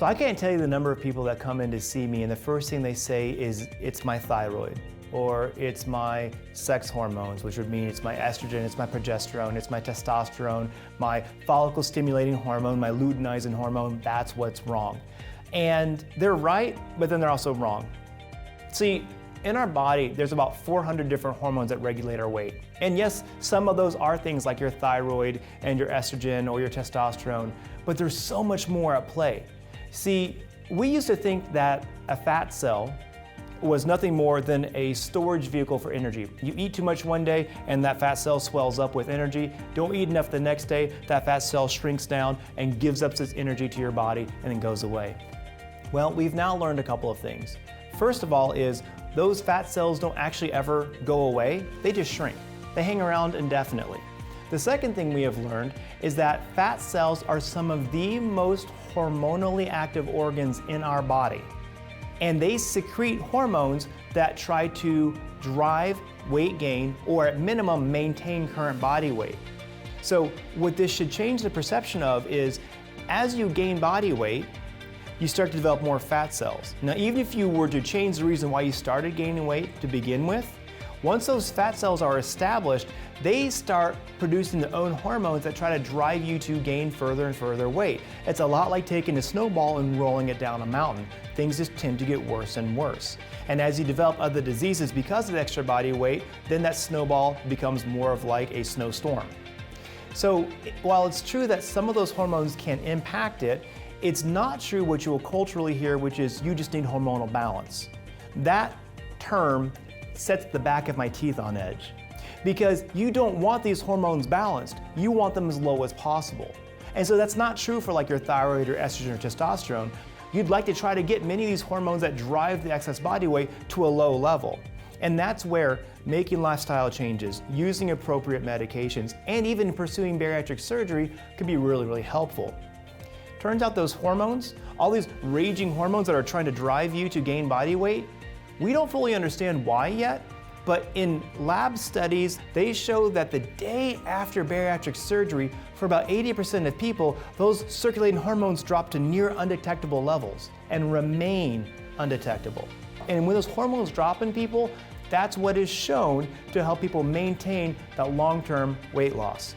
So I can't tell you the number of people that come in to see me and the first thing they say is, it's my thyroid, or it's my sex hormones, which would mean it's my estrogen, it's my progesterone, it's my testosterone, my follicle stimulating hormone, my luteinizing hormone, that's what's wrong. And they're right, but then they're also wrong. See, in our body, there's about 400 different hormones that regulate our weight. And yes, some of those are things like your thyroid and your estrogen or your testosterone, but there's so much more at play. See, we used to think that a fat cell was nothing more than a storage vehicle for energy. You eat too much one day and that fat cell swells up with energy. Don't eat enough the next day, that fat cell shrinks down and gives up its energy to your body and then goes away. Well, we've now learned a couple of things. First of all is those fat cells don't actually ever go away, they just shrink. They hang around indefinitely. The second thing we have learned is that fat cells are some of the most hormonally active organs in our body. And they secrete hormones that try to drive weight gain or at minimum maintain current body weight. So what this should change the perception of is as you gain body weight, you start to develop more fat cells. Now, even if you were to change the reason why you started gaining weight to begin with, once those fat cells are established, they start producing their own hormones that try to drive you to gain further and further weight. It's a lot like taking a snowball and rolling it down a mountain. Things just tend to get worse and worse. And as you develop other diseases because of extra body weight, then that snowball becomes more of like a snowstorm. So while it's true that some of those hormones can impact it, it's not true what you will culturally hear, which is you just need hormonal balance. That term sets the back of my teeth on edge because you don't want these hormones balanced, you want them as low as possible. And so that's not true for like your thyroid or estrogen or testosterone. You'd like to try to get many of these hormones that drive the excess body weight to a low level. And that's where making lifestyle changes, using appropriate medications, and even pursuing bariatric surgery could be really, really helpful. Turns out those hormones, all these raging hormones that are trying to drive you to gain body weight, we don't fully understand why yet, but in lab studies, they show that the day after bariatric surgery, for about 80% of people, those circulating hormones drop to near undetectable levels and remain undetectable. And when those hormones drop in people, that's what is shown to help people maintain that long-term weight loss.